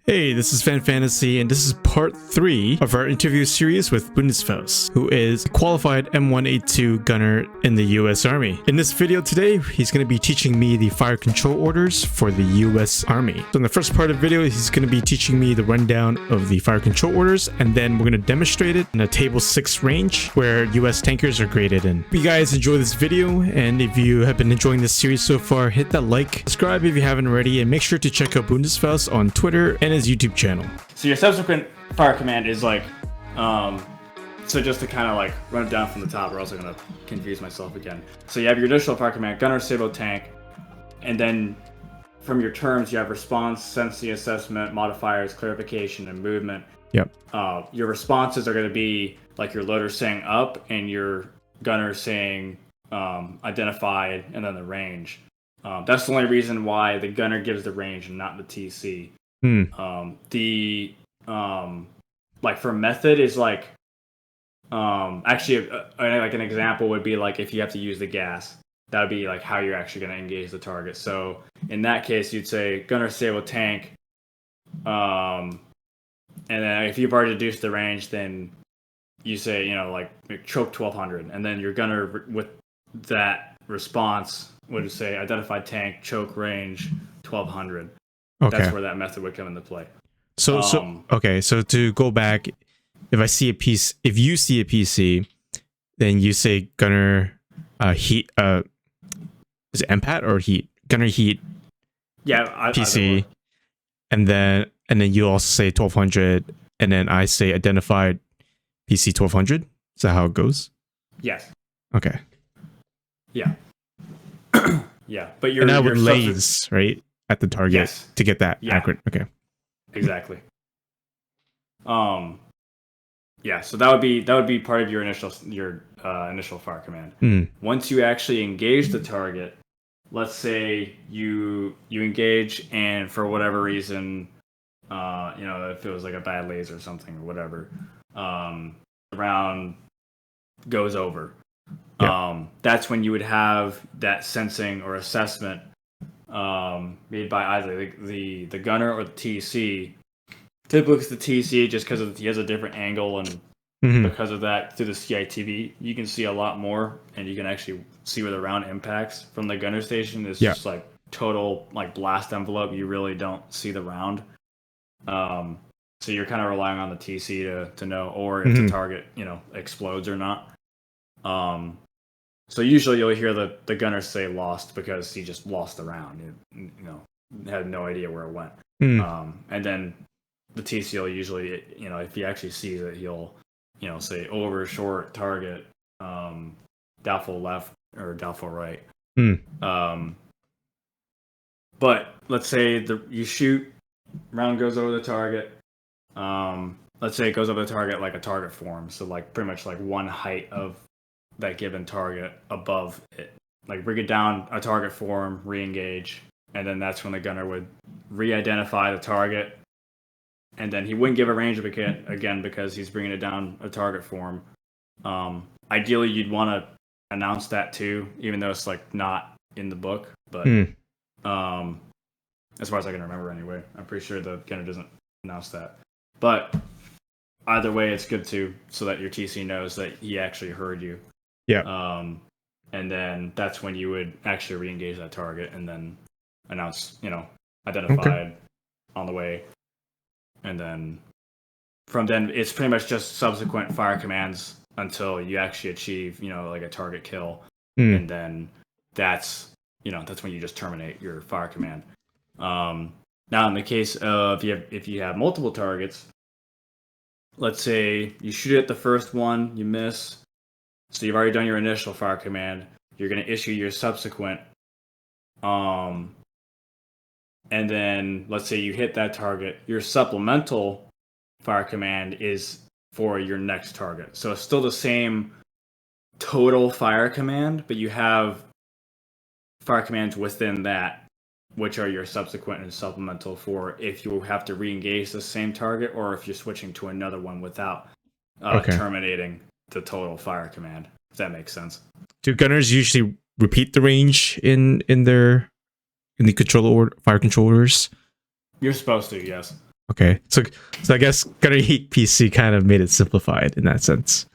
Hey, this is Fan Fantasy, and this is part 3 of our interview series with Bundesfaust, who is a qualified M1A2 gunner in the US Army. In this video today, he's going to be teaching me the fire control orders for the US Army. So in the first part of the video, he's going to be teaching me the rundown of the fire control orders, and then we're going to demonstrate it in a table 6 range where US tankers are graded in. If you guys enjoy this video, and if you have been enjoying this series so far, hit that like, subscribe if you haven't already, and make sure to check out Bundesfaust on Twitter and his YouTube channel. So your subsequent fire command is like, so just to kind of like run it down from the top, we're also going to confuse myself again. So you have your initial fire command, gunner, sailboat, tank, and then from your terms you have response, sensitivity assessment, modifiers, clarification, and movement. Yep. Your responses are going to be like your loader saying up and your gunner saying identified, and then the range. That's the only reason why the gunner gives the range and not the TC. Like for method is like, actually like an example would be like if you have to use the gas, that would be like how you're actually going to engage the target. So in that case, you'd say gunner, sailboat, tank, and then if you've already reduced the range, then you say, you know, like choke 1200, and then your gunner with that response would say identified tank, choke range 1200. Okay. That's where that method would come into play. So to go back, if you see a PC, then you say gunner heat, is it MPAT or heat? Gunner heat. Yeah, PC. And then you also say 1200, and then I say identified PC 1200. Is that how it goes? Yes. Okay. Yeah. Yeah, but and I would laze right at the target, yes, to get that accurate. Okay. Exactly. Yeah, so that would be part of your initial fire command. Once you actually engage the target, let's say you engage, and for whatever reason, you know, if it was like a bad laser or something or whatever, the round goes over. Yep. That's when you would have that sensing or assessment made by either the gunner or the TC. Typically it's the TC, just because he has a different angle, and because of that, through the CITV you can see a lot more, and you can actually see where the round impacts. From the gunner station, it's just like total like blast envelope. You really don't see the round, so you're kind of relying on the TC to know, or if the target, you know, explodes or not. So usually you'll hear the gunner say lost, because he just lost the round. You know, had no idea where it went. And then the TC will usually, you know, if he actually sees it, he'll, you know, say over, short, target, doubtful left or doubtful right. But let's say you shoot, round goes over the target. Let's say it goes over the target like a target form, so like pretty much like one height of that given target above it. Like bring it down a target form, re-engage, and then that's when the gunner would re-identify the target, and then he wouldn't give a range again because he's bringing it down a target form. Ideally you'd want to announce that too, even though it's like not in the book, but as far as I can remember anyway, I'm pretty sure the gunner doesn't announce that. But either way, it's good to, so that your TC knows that he actually heard you. Yeah. And then that's when you would actually re-engage that target, and then announce, you know, identified, on the way. And then from then, it's pretty much just subsequent fire commands until you actually achieve, you know, like a target kill. And then that's, you know, that's when you just terminate your fire command. Now in the case of if you have multiple targets, let's say you shoot at the first one, you miss. So you've already done your initial fire command. You're going to issue your subsequent. And then let's say you hit that target. Your supplemental fire command is for your next target. So it's still the same total fire command, but you have fire commands within that, which are your subsequent and supplemental for if you have to re-engage the same target, or if you're switching to another one without terminating the total fire command, if that makes sense. Do gunners usually repeat the range in the fire control orders? You're supposed to, yes. Okay. So I guess Gunnery Heat PC kind of made it simplified in that sense.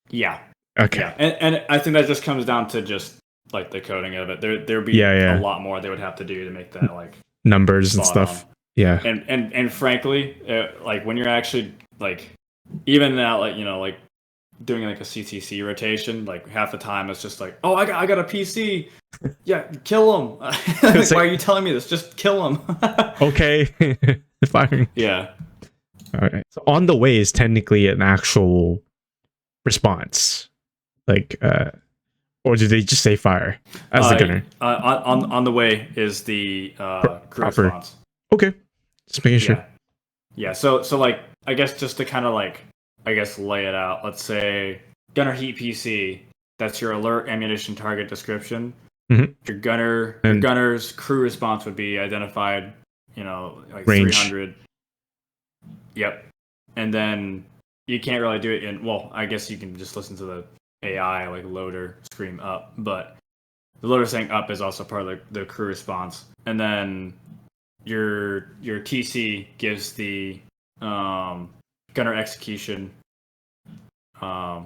Yeah. Okay. Yeah. And I think that just comes down to just like the coding of it. There'd be a lot more they would have to do to make that like numbers and stuff. on. Yeah. And frankly, like when you're actually like even now, like, you know, like doing like a CTC rotation, like half the time it's just like, oh, I got a PC. Yeah, kill him. Like, why are you telling me this? Just kill him. Okay. Fine. Yeah. All right. So on the way is technically an actual response, like, or did they just say fire as the gunner? On the way is the crew response. Okay, just making sure. Yeah. So like I guess just to kind of like lay it out. Let's say gunner heat PC. That's your alert ammunition target description. Mm-hmm. Your gunner's crew response would be identified. You know, like range. 300. Yep. And then you can't really do it in. Well, I guess you can just listen to the AI like loader scream up, but the loader saying up is also part of the crew response. And then your TC gives the gunner execution,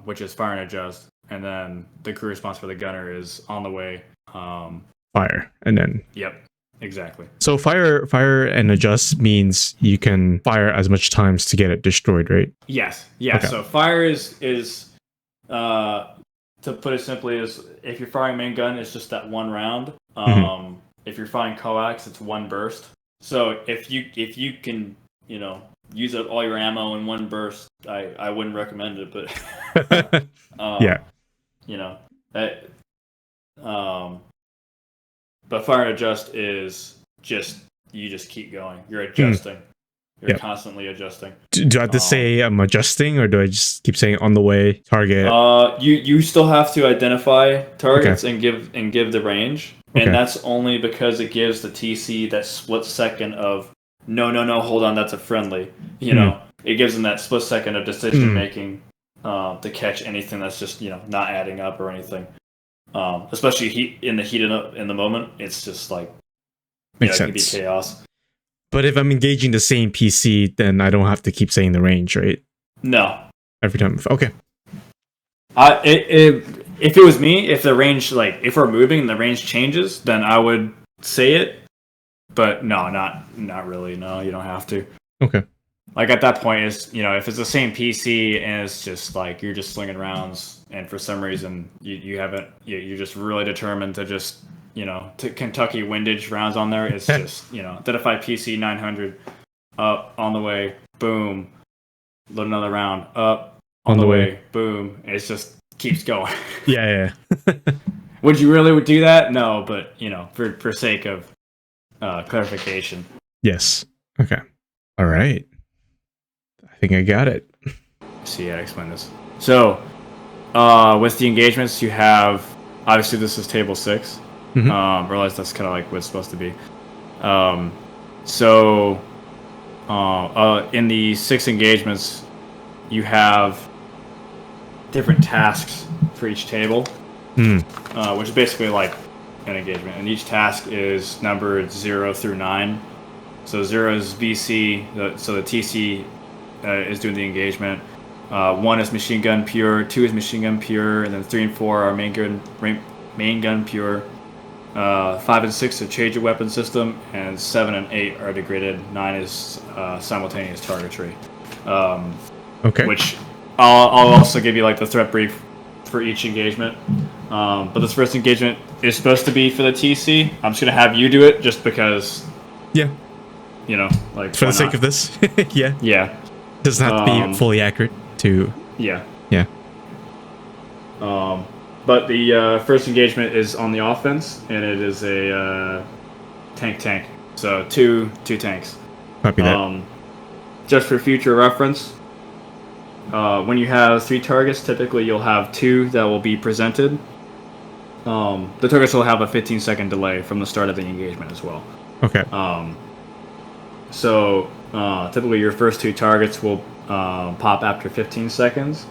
which is fire and adjust, and then the crew response for the gunner is on the way. Fire, and then yep, exactly. So fire and adjust means you can fire as much times to get it destroyed, right? Yes, yeah. Okay. So fire is to put it simply, is if you're firing main gun, it's just that one round. If you're firing coax, it's one burst. So if you can, you know, use up all your ammo in one burst, I wouldn't recommend it, but yeah, you know, but fire and adjust is just you just keep going. You're adjusting. You're constantly adjusting. Do I have to say I'm adjusting, or do I just keep saying on the way target? You still have to identify targets and give the range, and that's only because it gives the TC that split second of no, hold on, that's a friendly. You know, it gives them that split second of decision making to catch anything that's just, you know, not adding up or anything. Especially in the moment, it's just like makes sense. It can be chaos. But if I'm engaging the same PC, then I don't have to keep saying the range, right? No. Every time. Okay. If it was me, if the range, like, if we're moving and the range changes, then I would say it. But no, not really. No, you don't have to. Okay. Like at that point, is, you know, if it's the same PC and it's just like you're just slinging rounds, and for some reason you're just really determined to just, you know, to Kentucky windage rounds on there. It's just, you know, identify PC 900 up on the way, boom, load another round up on the way, boom. It just keeps going. Yeah. Would you really do that? No, but, you know, for sake of clarification. Yes. Okay. All right. I think I got it. See, I explain this. So, with the engagements, you have, obviously this is table 6. Realize that's kind of like what it's supposed to be. In the 6 engagements, you have different tasks for each table, which is basically like an engagement. And each task is numbered 0 through 9. So 0 is VC, so the TC is doing the engagement. 1 is machine gun pure, 2 is machine gun pure, and then 3 and 4 are main gun pure. 5 and 6 are change of weapon system, and 7 and 8 are degraded. 9 is simultaneous targetry. Okay. Which I'll also give you like the threat brief for each engagement. But this first engagement is supposed to be for the TC. I'm just gonna have you do it just because. Yeah. You know, like for the sake of this. Yeah. Yeah. Doesn't have to be fully accurate to. Yeah. Yeah. But the first engagement is on the offense, and it is a tank. So two tanks. Copy that. Just for future reference, when you have 3 targets, typically you'll have 2 that will be presented. The targets will have a 15-second delay from the start of the engagement as well. Okay. So typically your first 2 targets will pop after 15 seconds.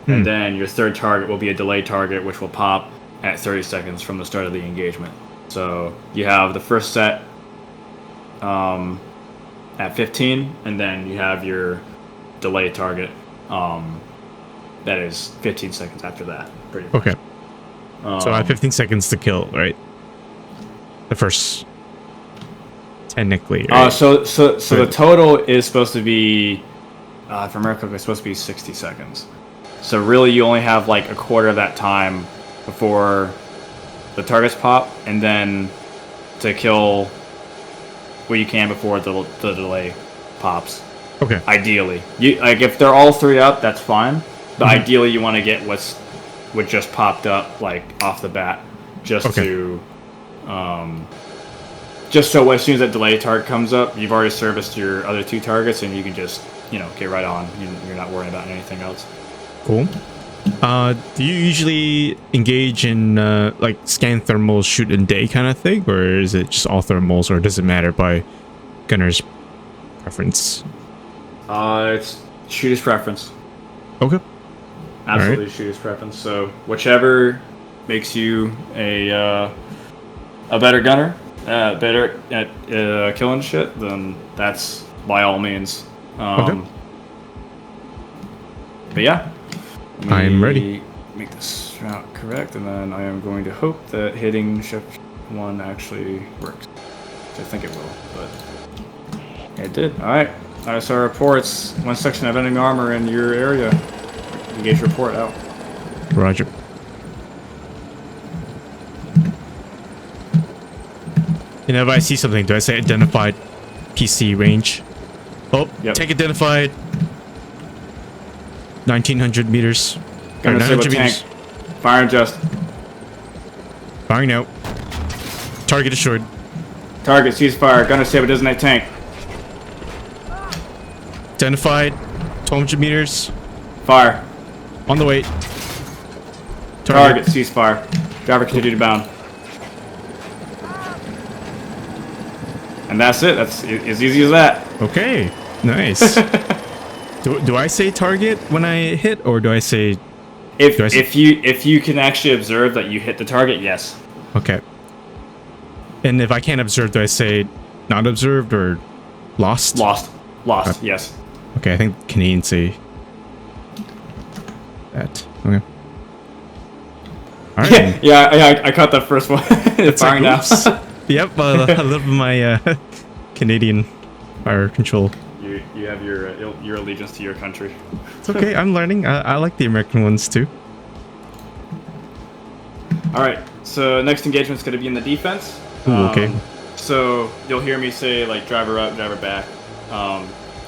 And then your third target will be a delayed target, which will pop at 30 seconds from the start of the engagement. So you have the first set, and at 15, and then you have your delay target. That is 15 seconds after that. Pretty much. Okay. So I have 15 seconds to kill, right? The first, technically. Right? So the total is supposed to be, if I remember correctly, it's supposed to be 60 seconds. So really, you only have like a quarter of that time before the targets pop, and then to kill what you can before the delay pops. Okay. Ideally, like if they're all 3 up, that's fine. But ideally, you want to get what just popped up like off the bat, just to, just so as soon as that delay target comes up, you've already serviced your other 2 targets, and you can just get right on. You're not worrying about anything else. Cool. Do you usually engage in like scan thermals, shoot in day kind of thing, or is it just all thermals, or does it matter by gunner's preference? It's shooter's preference. Okay. Absolutely, shooter's preference. So whichever makes you a better gunner, better at killing shit, then that's by all means. But yeah. I'm ready. Make this route correct, and then I am going to hope that hitting shift 1 actually works. Which I think it will, but it did. Alright. ISR reports. 1 section of enemy armor in your area. Engage report out. Roger. If I see something, do I say identified PC range? Oh, tank identified. 1900 meters. Gonna 900 meters. Fire and just. Firing out. Target assured. Target ceasefire. Gunner save a designate tank. Identified. 1200 meters. Fire. On the way. Target ceasefire. Driver continue to bound. And that's it. That's as easy as that. Okay. Nice. Do I say target when I hit, or do I say if you can actually observe that you hit the target? Yes. Okay. And if I can't observe, do I say not observed or lost? Lost. Yes. Okay, I think Canadians say that. Okay. All right. yeah. I caught that first one. It's firing now. Yep. I love my Canadian fire control. You have your allegiance to your country. It's okay. I'm learning. I like the American ones too. All right. So next engagement's going to be in the defense. Ooh, okay. So you'll hear me say like driver up, driver back.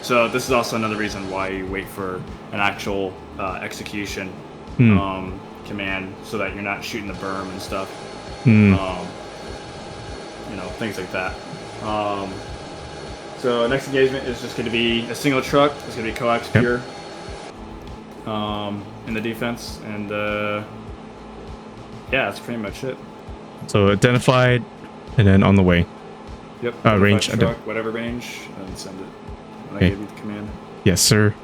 So this is also another reason why you wait for an actual execution command, so that you're not shooting the berm and stuff. Things like that. So next engagement is just going to be a single truck. It's going to be coax pure in the defense, and yeah, that's pretty much it. So identified, and then on the way. Yep. Range. Truck, whatever range, and send it. When I give you the command. Yes, sir.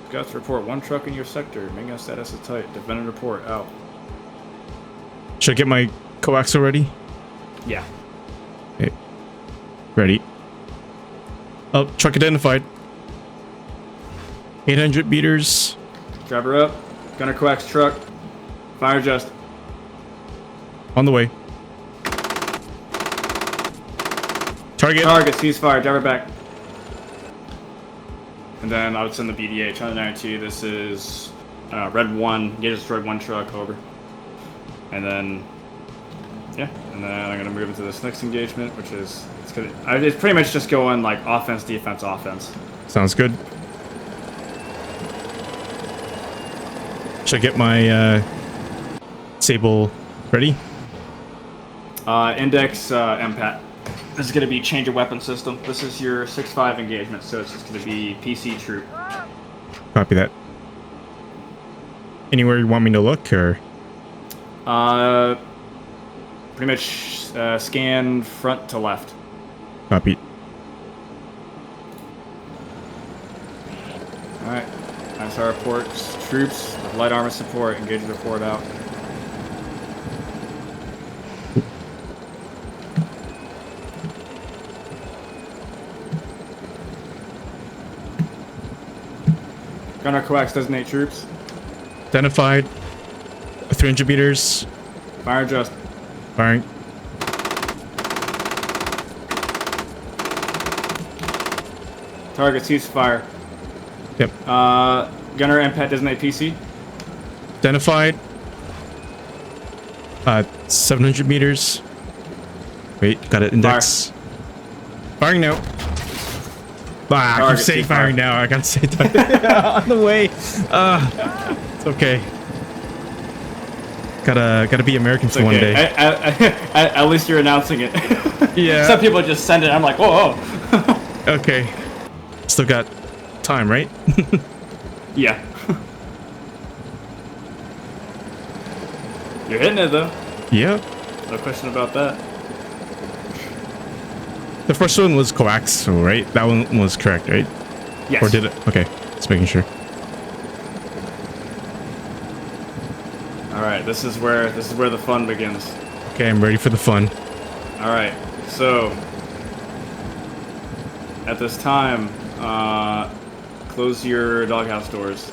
Scouts report 1 truck in your sector. Mingo status is tight. Defendant report out. Should I get my coax already? Yeah. Okay. Ready. Oh, truck identified. 800 meters. Driver up. Gunner coax truck. Fire just. On the way. Target. Ceasefire. Driver back. And then I would send the BDA. China 92. This is red 1. Get destroyed 1 truck. Over. And then, yeah. And then I'm gonna move into this next engagement, which is it's pretty much just going like offense, defense, offense. Sounds good. Should I get my Sable ready? Index MPAT. This is going to be change of weapon system. This is your 6-5 engagement, so it's just going to be PC troop. Copy that. Anywhere you want me to look, or? Pretty much scan front to left. Copy. Alright. ISR reports. Troops with light armor support. Engage the report out. Gunner coax designate troops. Identified. 300 meters. Fire adjust. Firing. Target ceasefire. Yep. Gunner impact designate PC. Identified. 700 meters. Wait, got it index. Firing now. Ah, I keep saying firing now. I gotta say on the way. It's okay. Gotta be American for one day. At least you're announcing it. Yeah. Some people just send it. I'm like, whoa. Okay. Still got time, right? Yeah. You're hitting it though. Yeah. No question about that. The first one was coaxial, right? That one was correct, right? Yes. Or did it? Okay, just making sure. All right, this is where the fun begins. Okay, I'm ready for the fun. All right, so at this time, close your doghouse doors.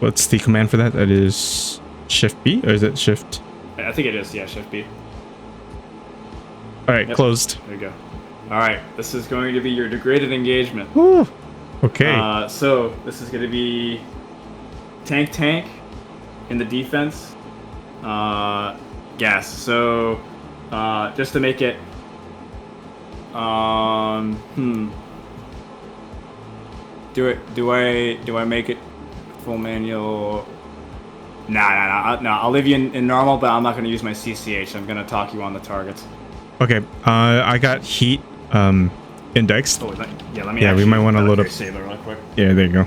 What's the command for that? That is Shift B, or is it Shift? I think it is, yeah, Shift B. All right, closed. There you go. All right, this is going to be your degraded engagement. Woo. Okay. So this is going to be tank in the defense. Gas. So just to make it. Do I make it full manual? Nah. I'll leave you in normal, but I'm not going to use my CCH. I'm going to talk you on the targets. Okay. I got heat indexed. Oh, yeah. Let me. Yeah, we might want to load up. Saber real quick. Yeah, there you go.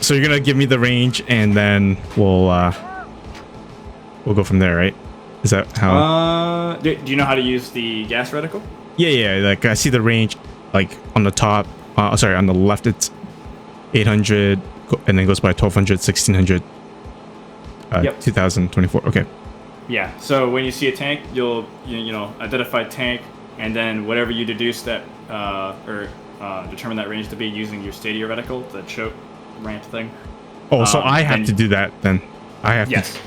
So you're gonna give me the range, and then we'll go from there, right? Is that how? Do you know how to use the gas reticle? Yeah. Like I see the range, like on the top. Sorry, on the left it's 800, and then goes by 1200, 1600, Yep. 2024. Okay. Yeah. So when you see a tank, you'll identify tank, and then whatever you deduce that determine that range to be using your stadia reticle, the choke ramp thing. Oh, so I have to do that then. I have. Yes. To...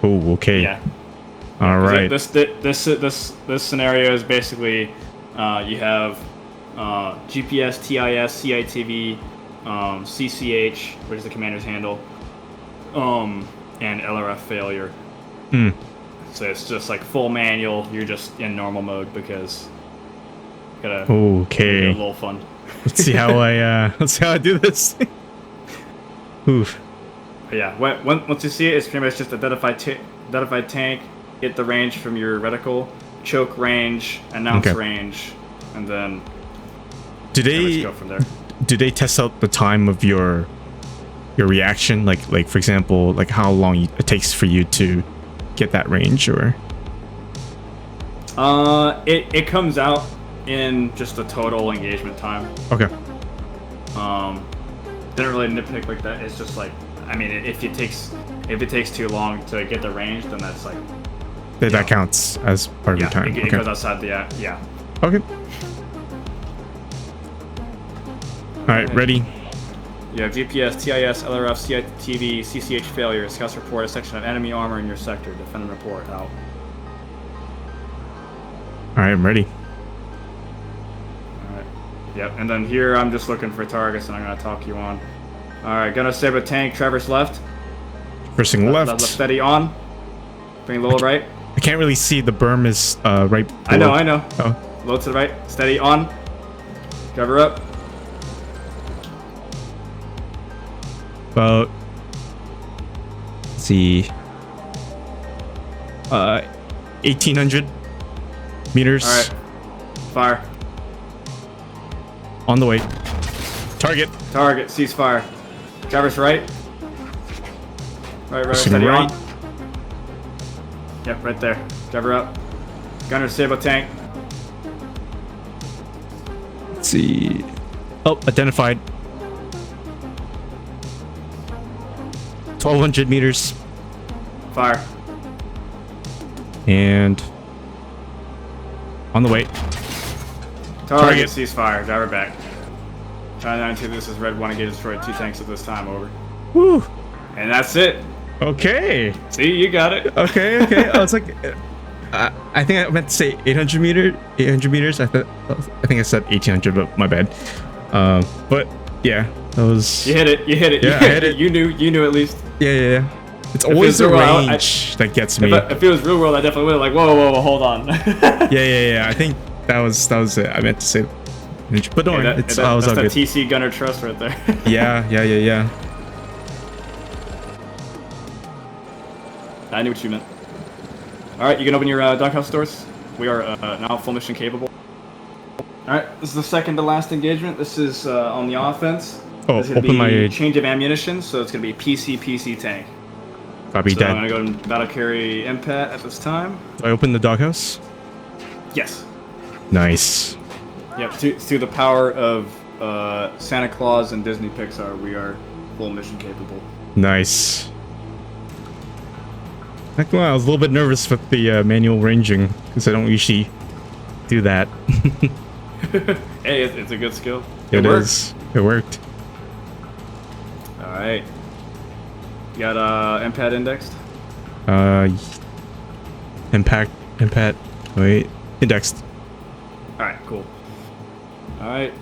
Oh, okay. Yeah. All right. This scenario is basically you have GPS, TIS, CITV, CCH, which is the commander's handle, and LRF failure. So it's just like full manual. You're just in normal mode because you gotta okay. a little fun. Let's see how I do this. Oof. But yeah. Once you see it, it's pretty much just identified tank, hit the range from your reticle, choke range, announce range, and then go from there. Do they test out the time of your reaction? Like for example, like how long it takes for you to get that range, or? It comes out in just the total engagement time. Okay. Didn't really nitpick like that. It's just like, I mean, if it takes too long to get the range, then that's like that counts as part of your time. It goes outside the yeah. Okay. All right, ready. You have GPS, TIS, LRF, CITV, CCH failure. Scouts report a section of enemy armor in your sector. Defend and report out. All right, I'm ready. All right. Yep. And then here I'm just looking for targets, and I'm gonna talk you on. All right. Gonna save a tank. Traverse left. Traversing left. Left steady on. Bring low right. I can't really see. The berm is right below. I know. Oh. Low to the right. Steady on. Cover up. About, let's see, 1,800 meters. All right. Fire. On the way. Target. Ceasefire. Traverse right. Right. Steady Steady right. on. Yep, right there. Cover up. Gunner Sabo tank. Let's see. Oh, identified. 1,200 meters. Fire. And on the way. Target ceasefire. Driver back. 992, this is Red 1 engage destroyed 2 tanks at this time, over. Woo. And that's it. Okay. See, you got it. Okay. I was like, I think I meant to say 800 meters. I think I said 1800, but my bad. But yeah, that was. You hit it. Yeah, I hit it. You knew at least. Yeah. It's always the range that gets me. If it was real world, I definitely would have like, whoa, hold on. yeah. I think that was it. I meant to say. But don't worry, that's all the good. TC gunner trust right there. Yeah. I knew what you meant. All right, you can open your doghouse doors. We are now full mission capable. All right, this is the second to last engagement. This is on the offense. Oh, this is open my change of ammunition, so it's gonna be PC tank. Copy that. I'm gonna go to battle carry MPAT at this time. Do I open the doghouse? Yes. Nice. Yep. Through the power of Santa Claus and Disney Pixar, we are full mission capable. Nice. I was a little bit nervous with the manual ranging because I don't usually do that. Hey, it's a good skill. It is. It worked. All right. You got MPAT indexed? Impact. Wait, indexed. All right, cool. All right.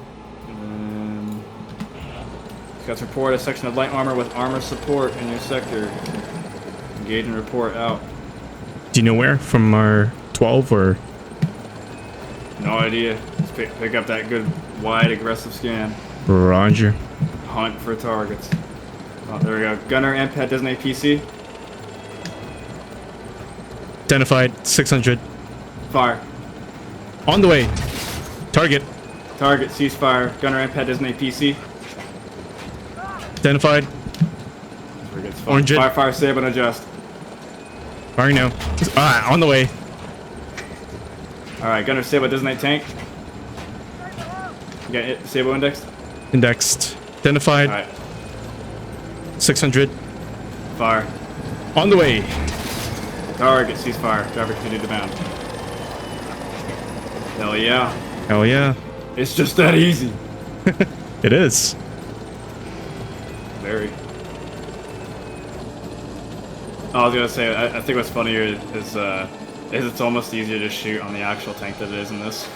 Scouts report a section of light armor with armor support in your sector. Engage and report out. Do you know where? From our 12 or? No idea. Just pick up that good wide aggressive scan. Roger. Hunt for targets. Oh, there we go. Gunner MPAT designate PC. Identified 600. Fire. On the way. Target. Target ceasefire. Gunner MPAT designate PC. Identified. Orange. Fire, save and adjust. Firing now. On the way. Alright, Gunner Sabo designate tank. You got it, Sabo indexed? Indexed. Identified. Alright. 600. Fire. On the way. Target, ceasefire. Driver continue to bound. Hell yeah. Hell yeah. It's just that easy. It is. Very. I was gonna say, I think what's funnier is it's almost easier to shoot on the actual tank than it is in this.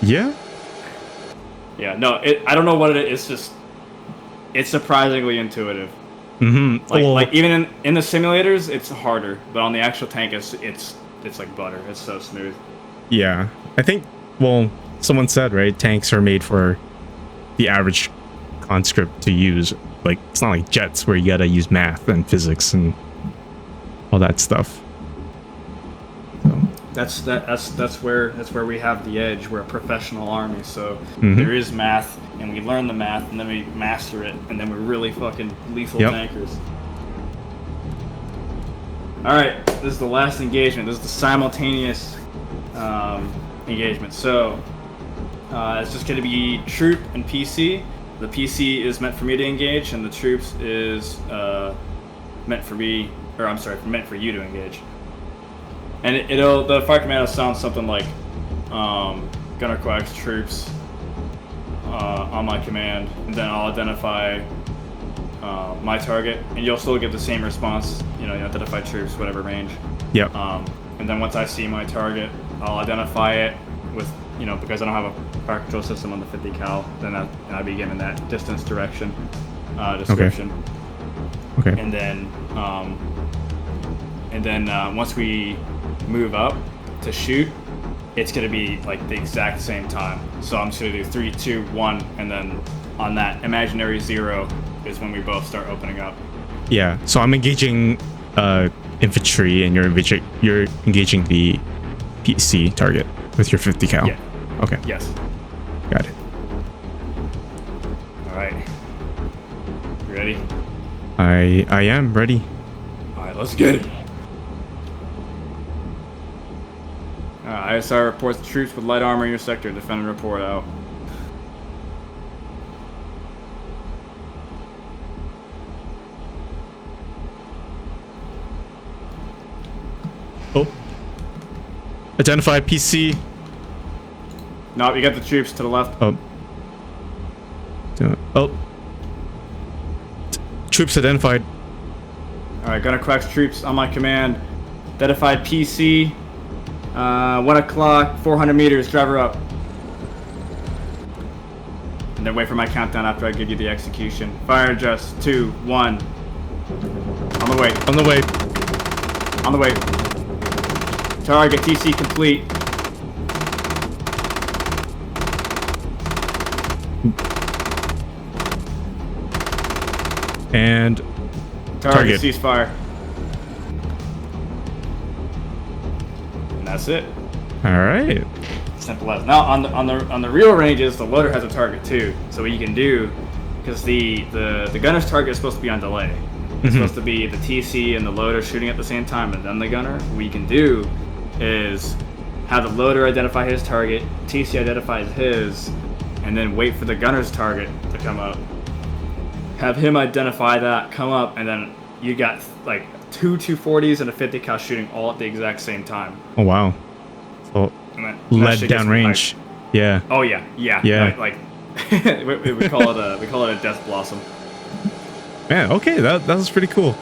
Yeah? Yeah, no, I don't know what it is, it's just, it's surprisingly intuitive. Mm-hmm. Like even in the simulators, it's harder, but on the actual tank, it's like butter. It's so smooth. Yeah. I think, well, someone said, right, tanks are made for the average conscript to use. Like, it's not like jets where you gotta use math and physics and all that stuff. So. That's where we have the edge. We're a professional army, so there is math, and we learn the math, and then we master it, and then we're really fucking lethal tankers. All right, this is the last engagement. This is the simultaneous engagement. So it's just going to be troop and PC. The PC is meant for me to engage, and the troops is meant for me, or I'm sorry, meant for you to engage. And the fire command will sound something like Gunner Quack's troops on my command, and then I'll identify my target, and you'll still get the same response. You identify troops, whatever range. Yep. And then once I see my target, I'll identify it with because I don't have a fire control system on the 50 cal. Then I be given that distance direction description. Okay. And then once we move up to shoot, it's going to be like the exact same time. So I'm just going to do 3, 2, 1, and then on that imaginary 0 is when we both start opening up. Yeah. So I'm engaging infantry, and you're engaging the PC target with your 50 cal. Yeah. Okay. Yes. Got it. All right. You ready? I am ready. All right, let's get it. ISR reports troops with light armor in your sector. Defend and report out. Oh. Identify PC. No, you got the troops to the left. Oh. Oh. Troops identified. Alright, Gunner Quack's troops on my command. Identified PC. 1 o'clock, 400 meters, driver up. And then wait for my countdown after I give you the execution. Fire just 2, 1. On the way. On the way. On the way. Target TC complete. And target ceasefire. And that's it. All right. Simple as. Now on the real ranges, the loader has a target too. So what you can do, because the gunner's target is supposed to be on delay. It's supposed to be the TC and the loader shooting at the same time, and then the gunner. What you can do is have the loader identify his target, TC identifies his, and then wait for the gunner's target to come up. Have him identify that, come up, and then you got like 2 240s and a 50 cal shooting all at the exact same time. Oh wow. So lead downrange. Yeah. Oh yeah. Like we call it a death blossom. Man, okay, that was pretty cool.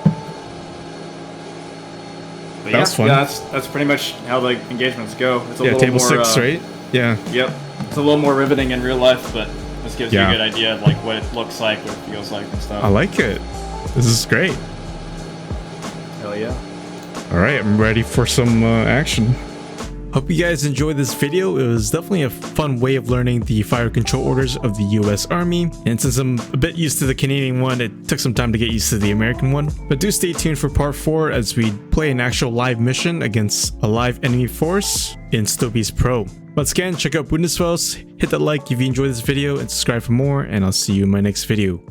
But that was fun. Yeah, that's pretty much how the engagements go. It's a little table more, 6, right? Yeah. Yep. It's a little more riveting in real life, but this gives you a good idea of like what it looks like, what it feels like, and stuff. I like it. This is great. Hell yeah. All right, I'm ready for some action. Hope you guys enjoyed this video. It was definitely a fun way of learning the fire control orders of the US Army. And since I'm a bit used to the Canadian one, it took some time to get used to the American one. But do stay tuned for part 4 as we play an actual live mission against a live enemy force in Stobies Pro. Once again, check out Bundesfaust, hit that like if you enjoyed this video, and subscribe for more, and I'll see you in my next video.